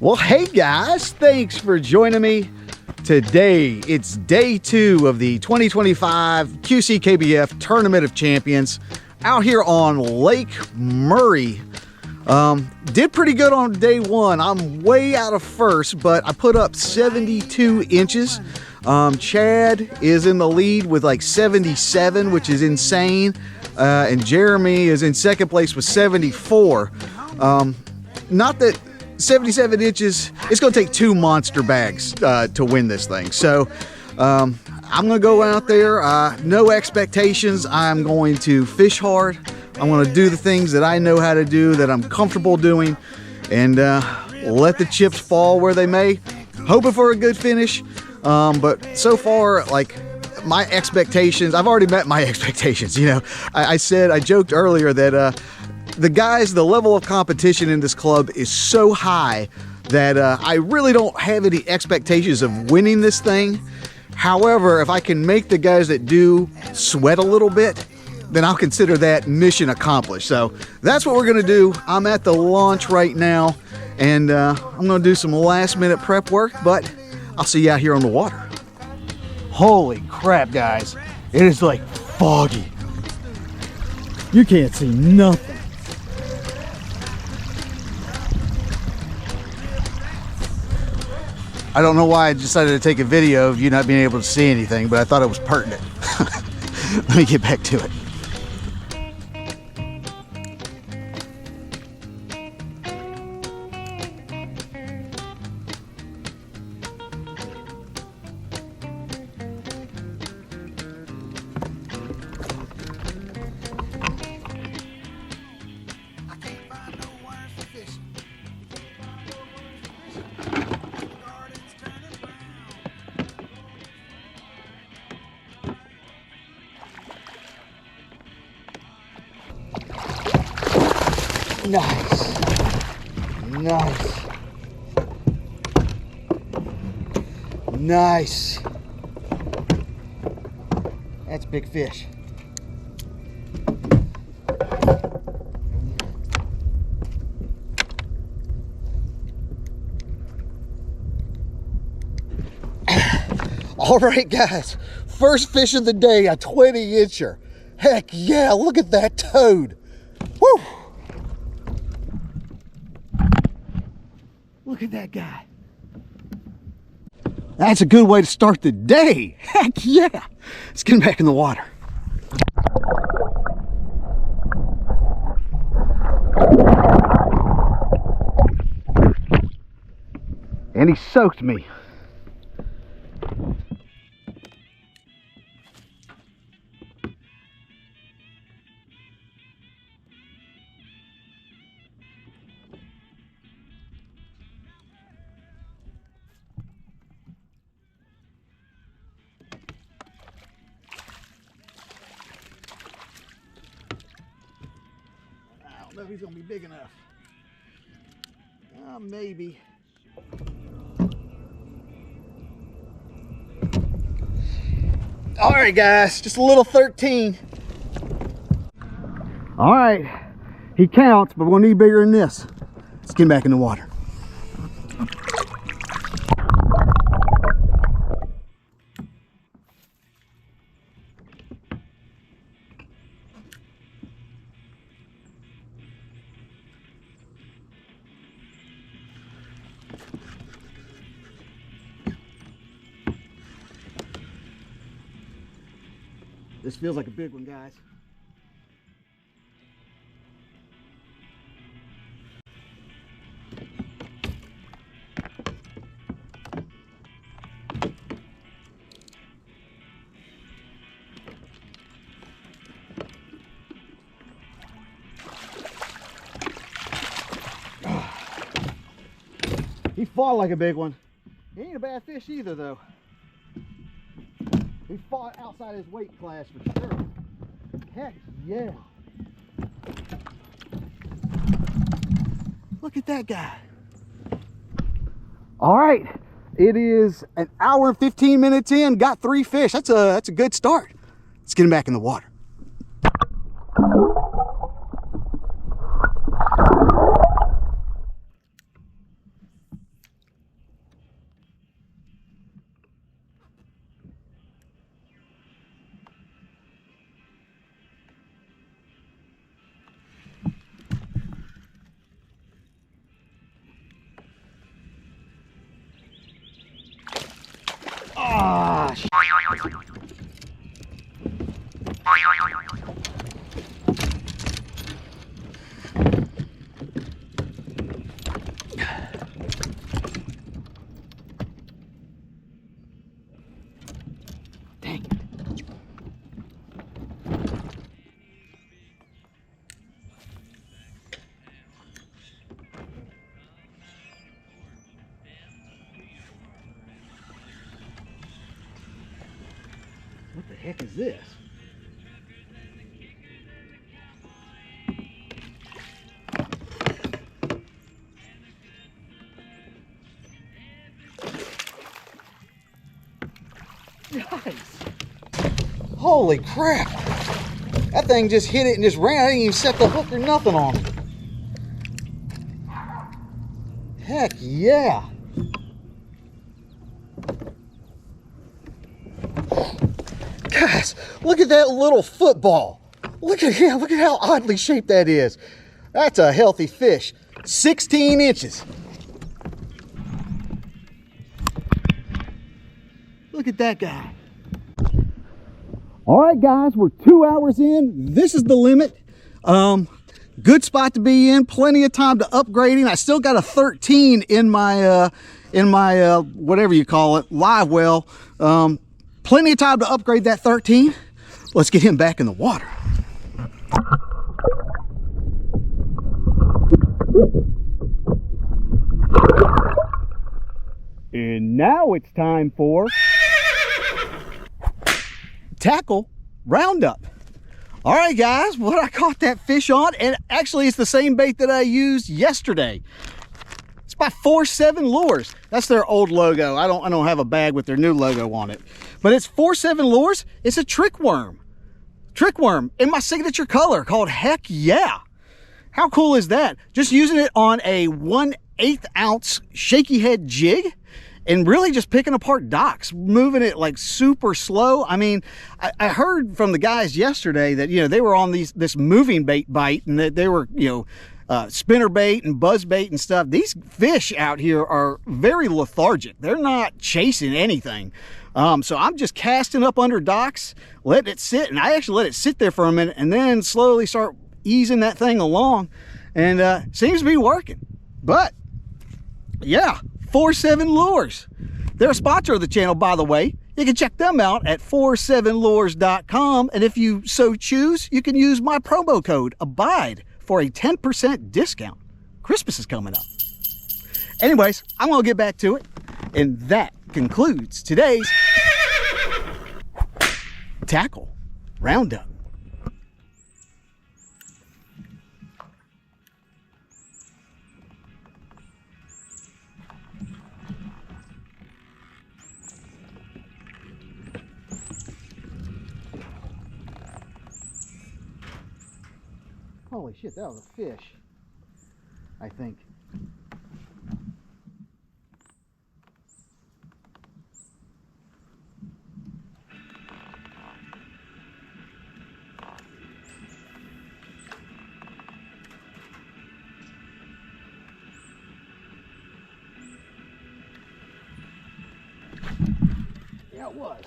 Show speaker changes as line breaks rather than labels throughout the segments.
Well, hey guys, thanks for joining me. Today, it's day 2 of the 2025 QCKBF Tournament of Champions out here on Lake Murray. Did pretty good on day 1. I'm way out of first, but I put up 72 inches. Chad is in the lead with like 77, which is insane. And Jeremy is in second place with 74. Not that 77 inches, it's going to take 2 monster bags to win this thing. So I'm going to go out there, no expectations. I'm going to fish hard. I'm going to do the things that I know how to do, that I'm comfortable doing, and let the chips fall where they may. Hoping for a good finish. But so far, like, my expectations, I've already met my expectations. You know, I joked earlier that the level of competition in this club is so high that I really don't have any expectations of winning this thing. However, if I can make the guys that do sweat a little bit, then I'll consider that mission accomplished. So that's what we're gonna do. I'm at the launch right now, and I'm gonna do some last minute prep work, but I'll see you out here on the water. Holy crap, guys. It is like foggy. You can't see nothing. I don't know why I decided to take a video of you not being able to see anything, but I thought it was pertinent. Let me get back to it. Nice. Nice. Nice. That's a big fish. All right, guys. First fish of the day, a 20-incher. Heck yeah, look at that toad. Woo! Look at that guy. That's a good way to start the day. Heck yeah. Let's get him back in the water. And he soaked me. I don't know if he's gonna be big enough. Maybe. All right, guys, just a little 13. All right, he counts, but we'll need bigger than this. Let's get him back in the water. This feels like a big one, guys. He fought like a big one. He ain't a bad fish either, though. He fought outside his weight class for sure. Heck yeah. Look at that guy. All right, it is an hour and 15 minutes in, got 3 fish. That's a good start. Let's get him back in the water. Dang it. What the heck is this? Nice. Holy crap. That thing just hit it and just ran. I didn't even set the hook or nothing on it. Heck yeah. Guys, look at that little football. Look at him. Look at how oddly shaped that is. That's a healthy fish. 16 inches. Look at that guy. All right, guys, we're 2 hours in. This is the limit. Good spot to be in. Plenty of time to upgrading. I still got a 13 in my whatever you call it, live well. Plenty of time to upgrade that 13. Let's get him back in the water. And now it's time for tackle roundup. All right, guys, what I caught that fish on, and actually it's the same bait that I used yesterday. It's by FourSeven Lures. That's their old logo. I don't have a bag with their new logo on it, but it's FourSeven Lures. It's a trick worm in my signature color called Heck Yeah. How cool is that? Just using it on a 1/8 ounce shaky head jig, and really just picking apart docks, moving it like super slow. I mean, I heard from the guys yesterday that, you know, they were on this moving bait bite, and that they were, you know, spinner bait and buzz bait and stuff. These fish out here are very lethargic. They're not chasing anything. So I'm just casting up under docks, letting it sit, and I actually let it sit there for a minute and then slowly start easing that thing along, and seems to be working. But yeah, FourSeven Lures. They're a sponsor of the channel, by the way. You can check them out at FourSevenLures.com, and if you so choose, you can use my promo code ABIDE for a 10% discount. Christmas is coming up. Anyways, I'm gonna get back to it, and that concludes today's tackle roundup. Holy shit, that was a fish, I think. Yeah, it was.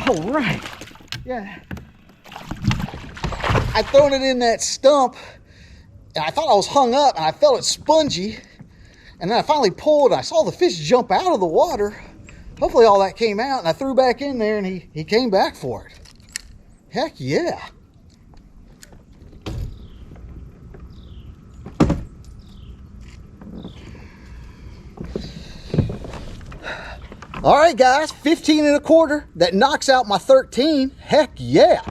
All right. Yeah. I'd thrown it in that stump, and I thought I was hung up, and I felt it spongy. And then I finally pulled, and I saw the fish jump out of the water. Hopefully all that came out, and I threw back in there, and he came back for it. Heck yeah. All right, guys, 15 1/4. That knocks out my 13. Heck yeah.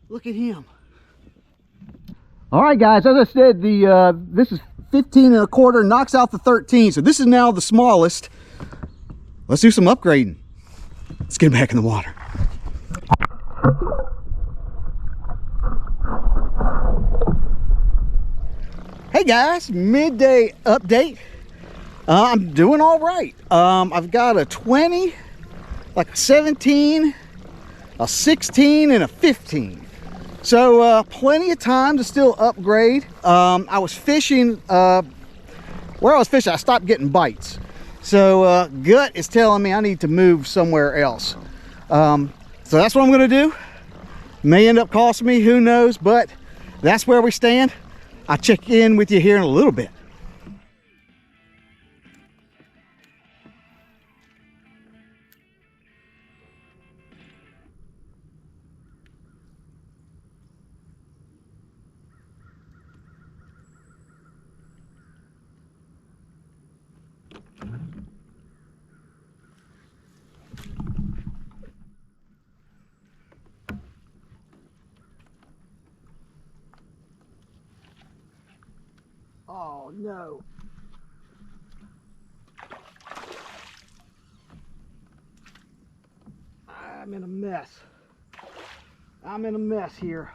Look at him. All right, guys, as I said, this is 15 1/4, knocks out the 13. So this is now the smallest. Let's do some upgrading. Let's get back in the water. Hey guys, midday update. I'm doing all right. I've got a 20, like a 17, a 16, and a 15. So plenty of time to still upgrade. I was fishing, where I was fishing, I stopped getting bites. So gut is telling me I need to move somewhere else. So that's what I'm gonna do. May end up costing me, who knows, but that's where we stand. I'll check in with you here in a little bit. Oh no. I'm in a mess. I'm in a mess here.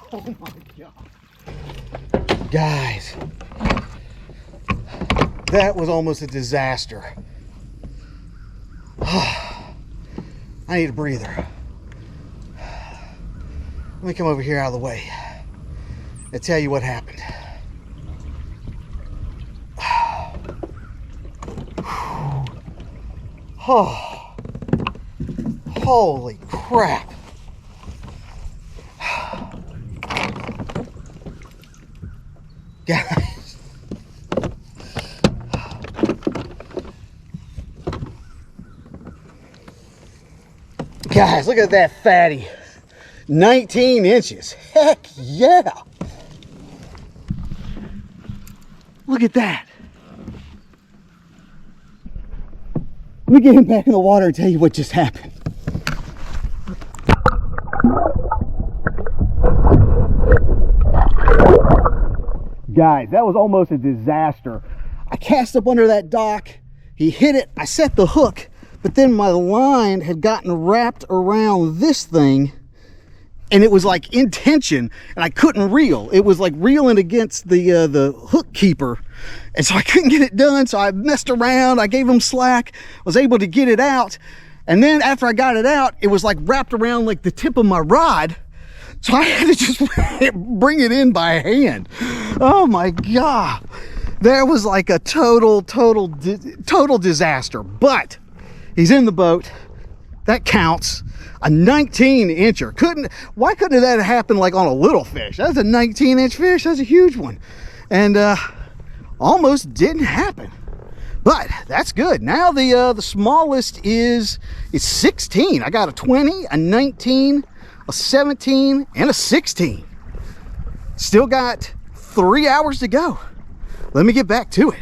Oh my God. Guys, that was almost a disaster. I need a breather. Let me come over here out of the way and tell you what happened. Oh, holy crap. Guys, look at that fatty. 19 inches. Heck yeah. Look at that. Let me get him back in the water and tell you what just happened. Guys, that was almost a disaster. I cast up under that dock, he hit it, I set the hook, but then my line had gotten wrapped around this thing and it was like in tension and I couldn't reel. It was like reeling against the hook keeper. And so I couldn't get it done. So I messed around, I gave him slack, was able to get it out. And then after I got it out, it was like wrapped around like the tip of my rod. So I had to just bring it in by hand. Oh my God. There was like a total disaster, but he's in the boat. That counts. A 19-incher. Why couldn't that happen like on a little fish? That's a 19-inch fish. That's a huge one. And almost didn't happen. But that's good. Now the smallest is 16. I got a 20, a 19, a 17, and a 16. Still got 3 hours to go. Let me get back to it.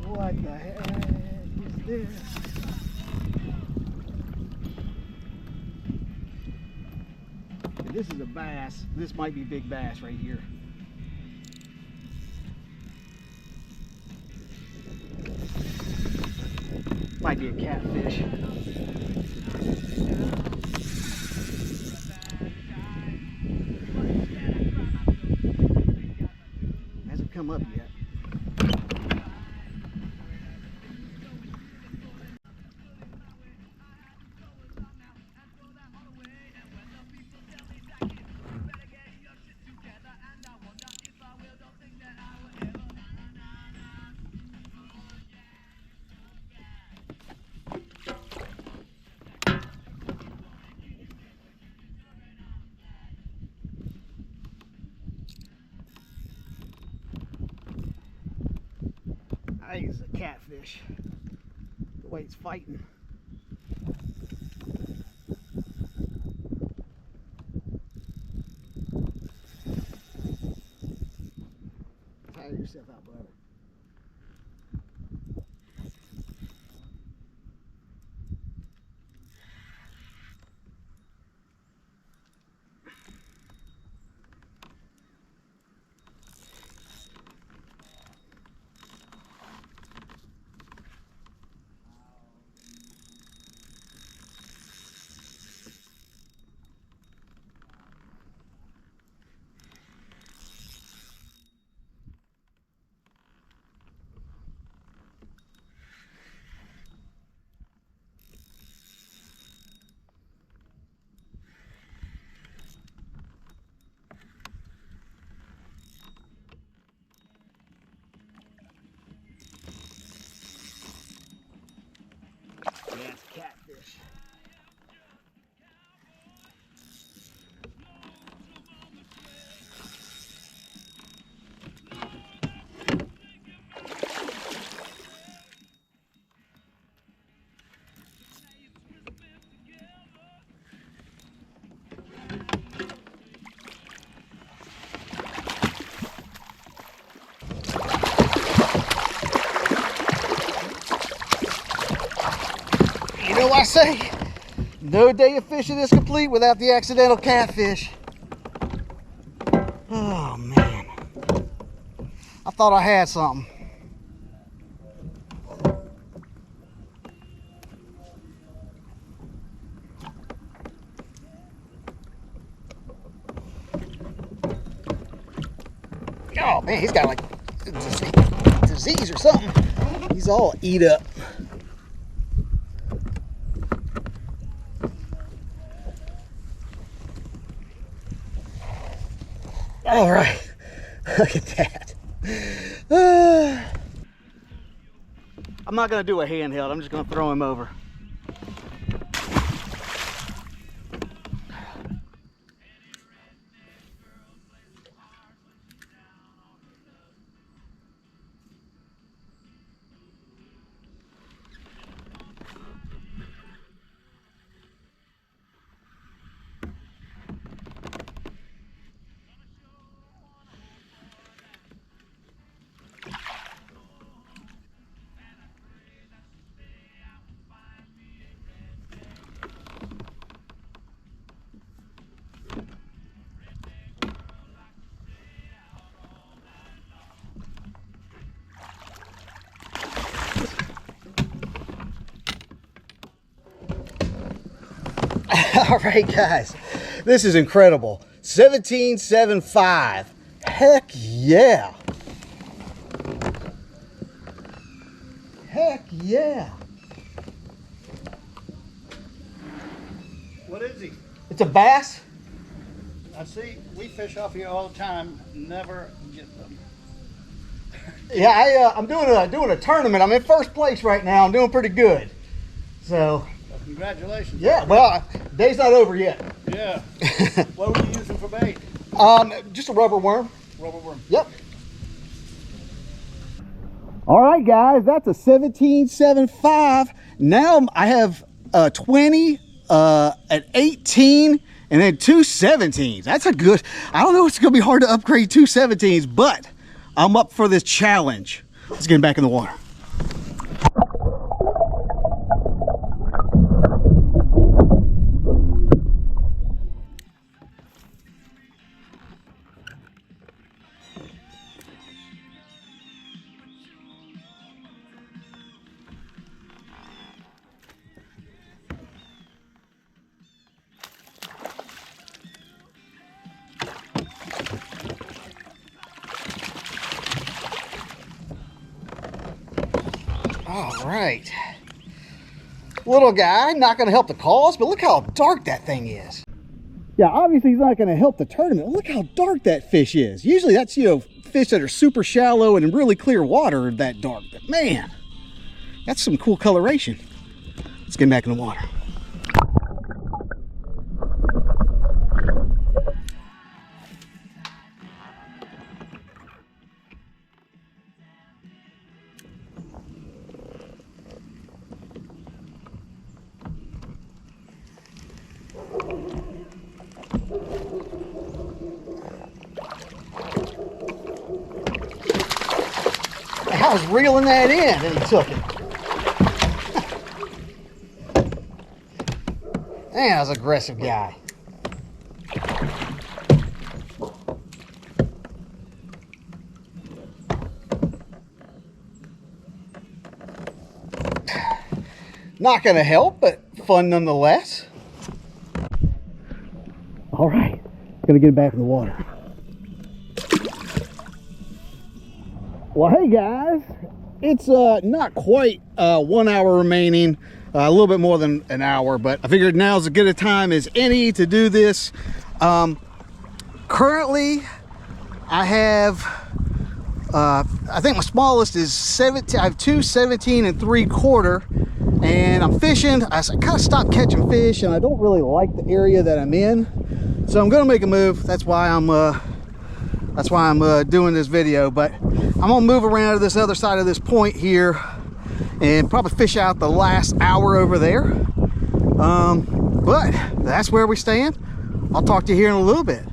What the heck is this? If this is a bass, this might be big bass right here. Might be a catfish. Hasn't come up yet. catfish. The way it's fighting. Tire yourself out, brother. Yeah, it's catfish. You know what I say? No day of fishing is complete without the accidental catfish. Oh man. I thought I had something. Oh man, he's got like disease or something. He's all eat up. All right, look at that. I'm not gonna do a handheld, I'm just gonna throw him over. All right, guys, this is incredible. 17.75. Heck yeah. Heck yeah.
What is he?
It's a bass.
I see, we fish off here all the time, never get them.
Yeah, I'm doing a tournament. I'm in first place right now. I'm doing pretty good. So,
Well, congratulations.
yeah, well, day's not over yet.
Yeah. What were you using for bait?
Just a rubber worm.
Rubber worm.
Yep. All right, guys, that's a 17.75. Now I have 20, an 18, and then two 17s. That's a good, I don't know, it's gonna be hard to upgrade two 17s, but I'm up for this challenge. Let's get him back in the water. All right, little guy, not going to help the cause, but look how dark that thing is. Yeah, obviously he's not going to help the tournament. Look how dark that fish is. Usually that's, you know, fish that are super shallow and in really clear water are that dark, but man, that's some cool coloration. Let's get him back in the water. I was reeling that in and he took it. Man, that was an aggressive guy. Not gonna help, but fun nonetheless. All right, gonna get it back in the water. Well, hey guys, it's not quite 1 hour remaining, a little bit more than an hour, but I figured now's as good a time as any to do this. Currently, I have, I think my smallest is 17. I have two 17 3/4, and I'm fishing. I kind of stopped catching fish, and I don't really like the area that I'm in, so I'm gonna make a move. That's why I'm doing this video. But I'm gonna move around to this other side of this point here and probably fish out the last hour over there. But that's where we stand. I'll talk to you here in a little bit.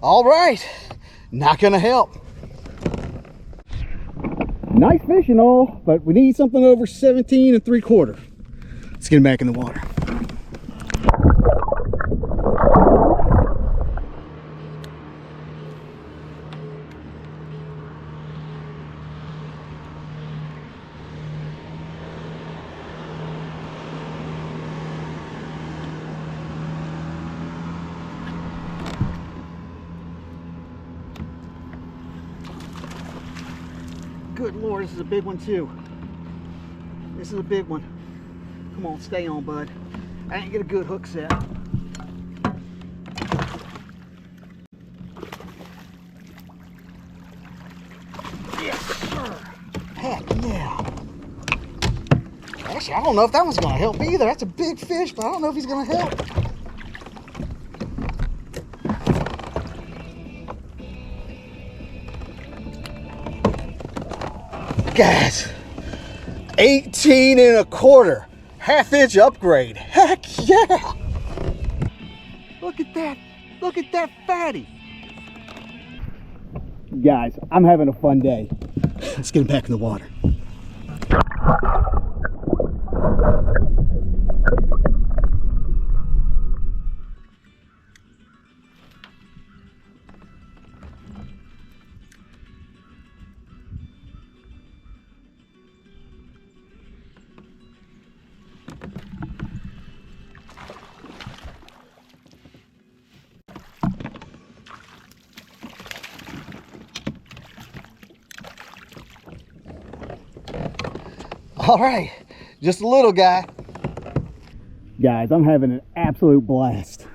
All right, not gonna help. Nice fish and all, but we need something over 17 3/4. Let's get him back in the water. Good Lord, this is a big one too. This is a big one. Come on, stay on, bud. I didn't get a good hook set. Yes, sir. Heck yeah. Actually, I don't know if that one's gonna help either. That's a big fish, but I don't know if he's gonna help. Guys, 18 1/4, half-inch upgrade. Heck yeah! Look at that fatty. Guys, I'm having a fun day. Let's get him back in the water. All right, just a little guy. Guys, I'm having an absolute blast.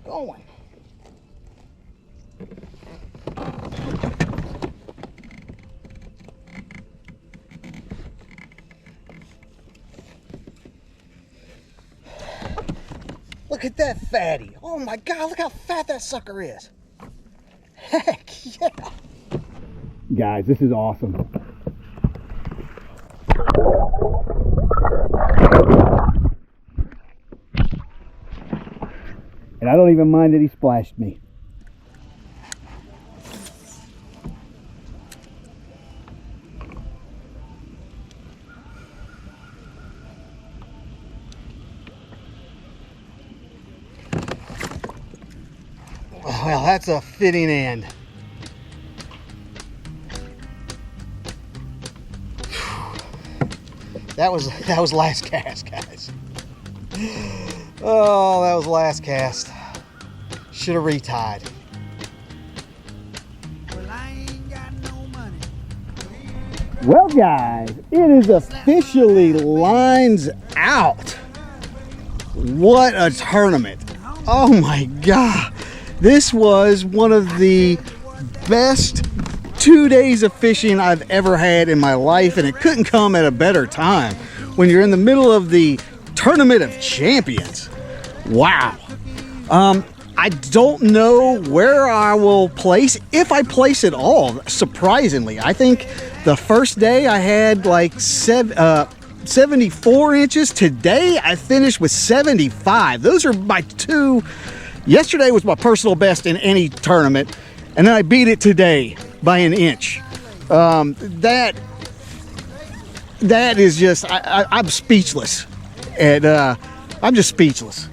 Going. Look at that fatty. Oh my God, look how fat that sucker is. Heck yeah. Guys, this is awesome. And I don't even mind that he splashed me. Well, that's a fitting end. That was last cast, guys. Oh, that was last cast. Should have retied. Well, guys, it is officially lines out. What a tournament. Oh my God. This was one of the best 2 days of fishing I've ever had in my life, and it couldn't come at a better time when you're in the middle of the Tournament of Champions. Wow. I don't know where I will place, if I place at all, surprisingly. I think the first day I had like 74 inches. Today I finished with 75. Those are my two. Yesterday was my personal best in any tournament, and then I beat it today by an inch. That is just, I'm speechless. And I'm just speechless.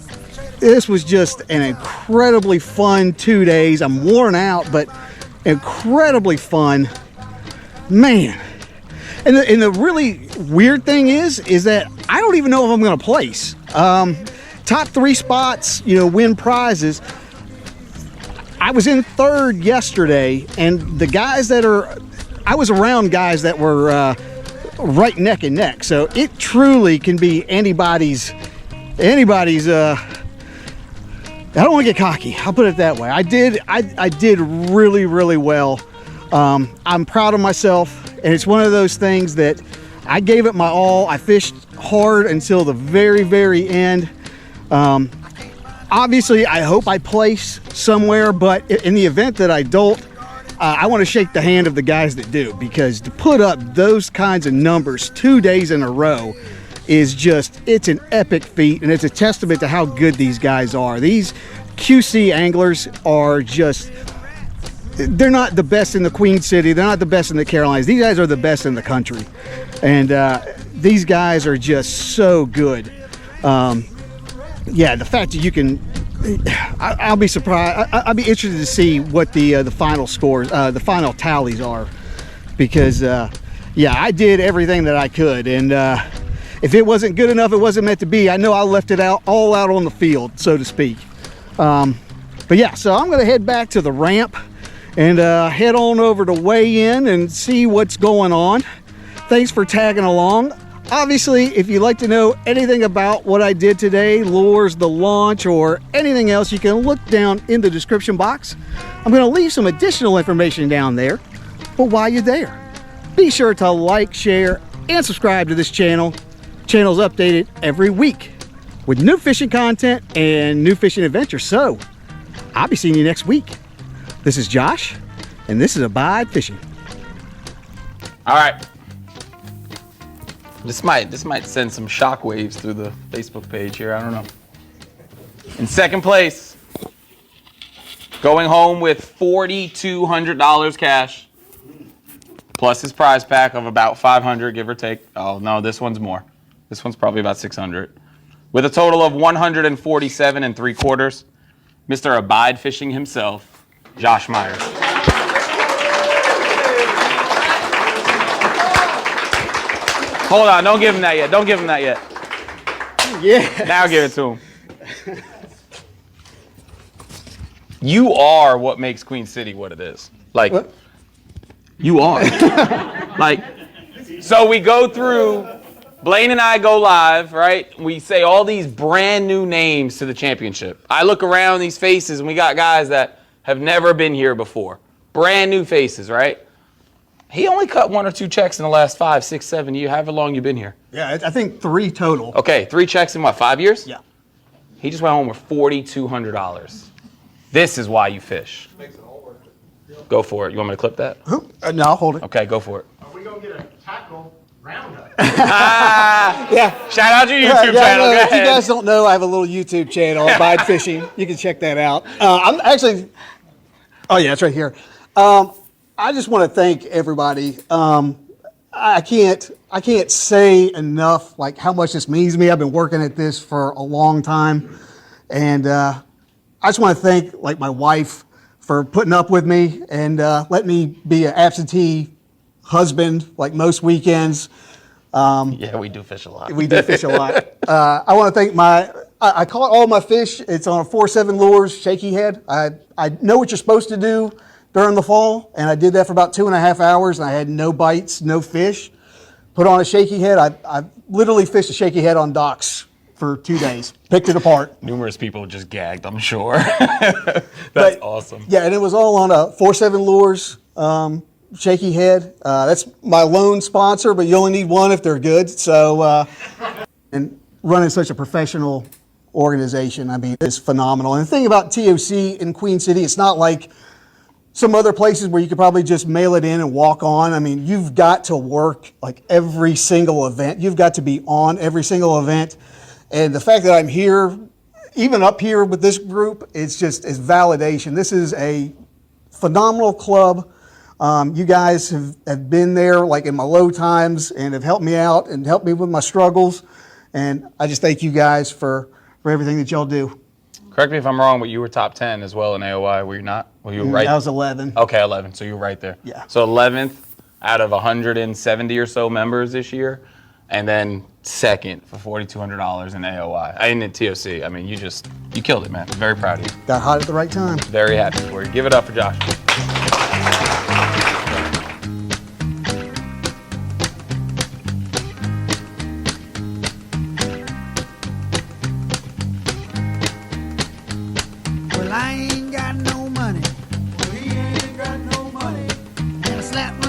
This was just an incredibly fun 2 days. I'm worn out, but incredibly fun. Man. And the really weird thing is that I don't even know if I'm going to place. Top 3 spots, you know, win prizes. I was in 3rd yesterday, and the guys that are, I was around guys that were right neck and neck. So it truly can be anybody's, I don't want to get cocky. I'll put it that way. I did really, really well. I'm proud of myself, and it's one of those things that I gave it my all. I fished hard until the very, very end. Obviously, I hope I place somewhere, but in the event that I don't, I want to shake the hand of the guys that do, because to put up those kinds of numbers 2 days in a row is just, it's an epic feat, and it's a testament to how good these guys are. These QC anglers are just, they're not the best in the Queen City, they're not the best in the Carolinas. These guys are the best in the country, and these guys are just so good. Yeah, the fact that you can, I'll be surprised. I'll be interested to see what the final scores, the final tallies are, because yeah, I did everything that I could, and if it wasn't good enough, it wasn't meant to be. I know I left it all out on the field, so to speak. But yeah, so I'm gonna head back to the ramp and head on over to weigh in and see what's going on. Thanks for tagging along. Obviously, if you'd like to know anything about what I did today, lures, the launch, or anything else, you can look down in the description box. I'm gonna leave some additional information down there. But while you're there, be sure to like, share, and subscribe to this channel. Channel's updated every week with new fishing content and new fishing adventures. So I'll be seeing you next week. This is Josh, and this is Abide Fishing.
All right. This might send some shockwaves through the Facebook page here. I don't know. In 2nd place, going home with $4,200 cash, plus his prize pack of about $500, give or take. Oh no, this one's more. This one's probably about $600. With a total of $147 3/4, Mr. Abide Fishing himself, Josh Myers. Hold on, don't give him that yet. Don't give him that yet.
Yeah.
Now give it to him. You are what makes Queen City what it is. Like, what? You are. Like, so we go through, Blaine and I go live, right? We say all these brand new names to the championship. I look around these faces and we got guys that have never been here before. Brand new faces, right? He only cut 1 or 2 checks in the last 5, 6, 7 years, however long you've been here.
Yeah, I think 3 total.
Okay, 3 checks in what, 5 years?
Yeah.
He just went home with $4,200. This is why you fish.
Makes it all worth it.
Go for it. You want me to clip that?
No, I'll hold it.
Okay, go for it.
Are we gonna get a tackle roundup?
Yeah.
Shout out to your YouTube channel. Go
If you
ahead.
guys don't know, I have a little YouTube channel, Abide Fishing. You can check that out. I'm actually, oh yeah, it's right here. I just want to thank everybody. I can't say enough like how much this means to me. I've been working at this for a long time, and I just want to thank like my wife for putting up with me and letting me be an absentee husband like most weekends.
Yeah, we do fish a lot.
We do fish a lot. I want to thank I caught all my fish. It's on a FourSeven Lures shaky head. I know what you're supposed to do during the fall, and I did that for about 2.5 hours, and I had no bites, no fish. Put on a shaky head. I literally fished a shaky head on docks for 2 days. Picked it apart.
Numerous people just gagged, I'm sure. That's awesome.
Yeah, and it was all on a FourSeven Lures shaky head. That's my lone sponsor, but you only need one if they're good. So, and running such a professional organization, I mean, it's phenomenal. And the thing about TOC in Queen City, it's not like some other places where you could probably just mail it in and walk on. I mean, you've got to work like every single event. You've got to be on every single event. And the fact that I'm here, even up here with this group, it's validation. This is a phenomenal club. You guys have been there like in my low times and have helped me out and helped me with my struggles. And I just thank you guys for everything that y'all do.
Correct me if I'm wrong, but you were top 10 as well in AOI, were you not? Were you right?
I was 11.
Okay, 11, so you were right there.
Yeah.
So 11th out of 170 or so members this year, and then second for $4,200 in AOI. In TOC. I mean, you killed it, man. Very proud of you.
Got hot at the right time.
Very happy for you. Give it up for Josh.
Well, I ain't got no money. Well, he ain't got no money. And I slapped